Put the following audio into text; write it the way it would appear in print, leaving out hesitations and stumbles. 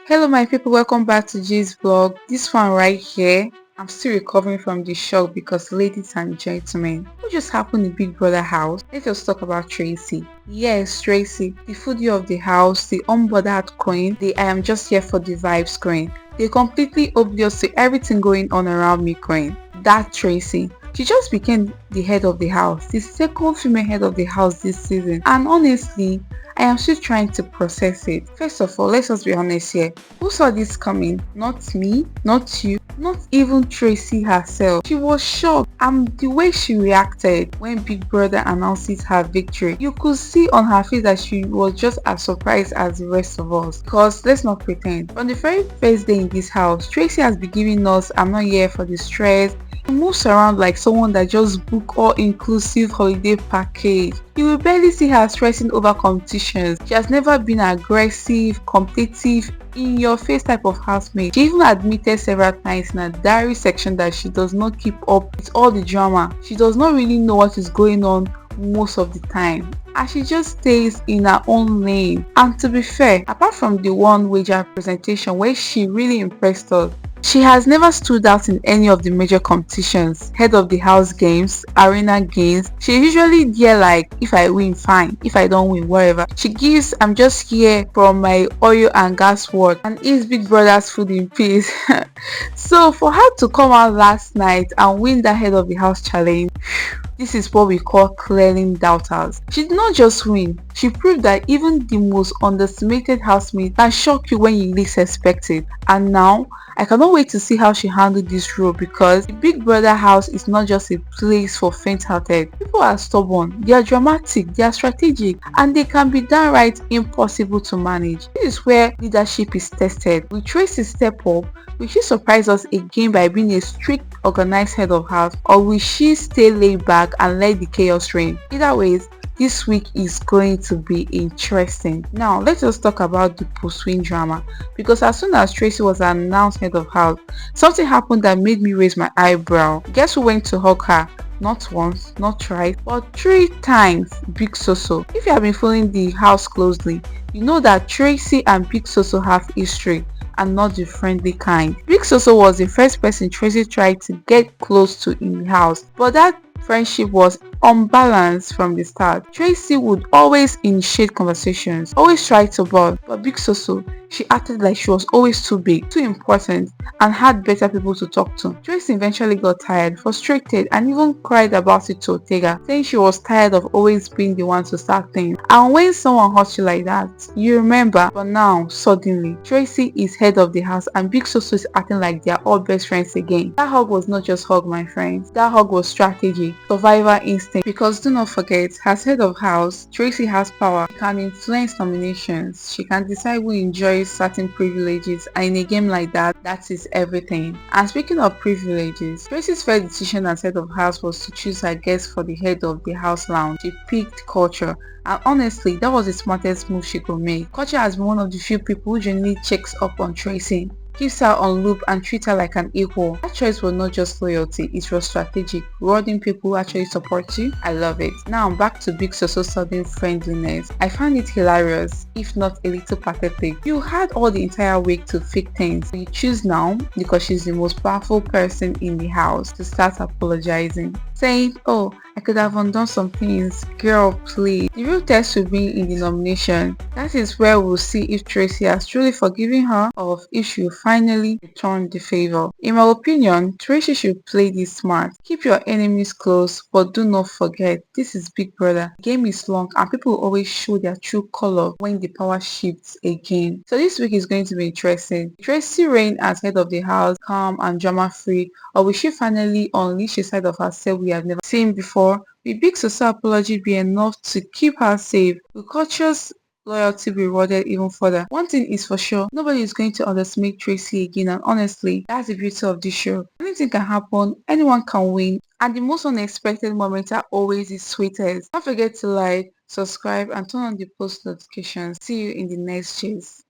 Hello my people, welcome back to Jay's vlog. This one right here, I'm still recovering from the shock because ladies and gentlemen, what just happened in Big Brother house? Let's just talk about Tracy. Yes, Tracy, the foodie of the house, the unbothered queen, the I am just here for the vibes queen, the completely oblivious to everything going on around me queen. That Tracy. She just became the head of the house, the second female head of the house this season, and honestly, I am still trying to process it. First of all, let's just be honest here. Who saw this coming? Not me, not you, not even Tracy herself. She was shocked, and the way she reacted when Big Brother announces her victory, you could see on her face that she was just as surprised as the rest of us. Because let's not pretend, from the very first day in this house, Tracy has been giving us I'm not here for the stress. She moves around like someone that just booked all-inclusive holiday package. You will barely see her stressing over competitions. She has never been aggressive, competitive, in your face type of housemate. She even admitted several times in her diary section that she does not keep up with all the drama. She does not really know what is going on most of the time, and she just stays in her own lane. And to be fair, apart from the one wager presentation where she really impressed us, she has never stood out in any of the major competitions, head of the house games, arena games. She usually there like, if I win fine, if I don't win whatever. She gives I'm just here from my oil and gas work and eats Big Brother's food in peace. So for her to come out last night and win that head of the house challenge, this is what we call clearing doubters. She did not just win, she proved that even the most underestimated housemate can shock you when you least expect it. And now, I cannot wait to see how she handled this role because the Big Brother house is not just a place for faint-hearted. People are stubborn, they are dramatic, they are strategic, and they can be downright impossible to manage. This is where leadership is tested. Will Tracy step up? Will she surprise us again by being a strict, organized head of house, or will she stay laid back and let the chaos reign? Either ways, this week is going to be interesting. Now, let's just talk about the post-win drama, because as soon as Tracy was announced head of house, something happened that made me raise my eyebrow. Guess who went to hug her? Not once, not twice, but 3 times. Big Soso. If you have been following the house closely, you know that Tracy and Big Soso have history, and not the friendly kind. Big Soso was the first person Tracy tried to get close to in the house, but that friendship was unbalanced from the start. Tracy would always initiate conversations, always try to bond, but Big Soso, she acted like she was always too big, too important, and had better people to talk to. Tracy eventually got tired, frustrated, and even cried about it to Ortega, saying she was tired of always being the one to start things. And when someone hurts you like that, you remember. But now, suddenly, Tracy is head of the house and Big Soso is acting like they are all best friends again. That hug was not just hug, my friends. That hug was strategy, survival instinct. Because do not forget, as head of house, Tracy has power. She can influence nominations. She can decide who enjoys certain privileges, and in a game like that, that is everything. And speaking of privileges, Tracy's first decision as head of house was to choose her guest for the head of the house lounge. She picked Kuture, and honestly, that was the smartest move she could make. Kuture has been one of the few people who genuinely checks up on Tracy, keeps her on loop, and treats her like an equal. That choice was not just loyalty, it was strategic, rewarding people who actually support you. I love it. Now back to Big Soso's sudden friendliness. I found it hilarious, if not a little pathetic. You had all the entire week to fix things. You choose now, because she's the most powerful person in the house, to start apologizing, saying, oh, I could have undone some things. Girl, please. The real test will be in the nomination. That is where we'll see if Tracy has truly forgiven her, or if she will finally return the favor. In my opinion, Tracy should play this smart. Keep your enemies close, but do not forget, this is Big Brother. The game is long and people always show their true color when the power shifts again. So this week is going to be interesting. Tracy reign as head of the house, calm and drama free, or will she finally unleash a side of herself we have never seen before? Will Big Soso apology be enough to keep her safe? Will Culture's loyalty be rewarded even further? One thing is for sure, nobody is going to underestimate Tracy again, and honestly, that's the beauty of this show. Anything can happen, anyone can win, and the most unexpected moments are always the sweetest. Don't forget to like, subscribe, and turn on the post notifications. See you in the next chase.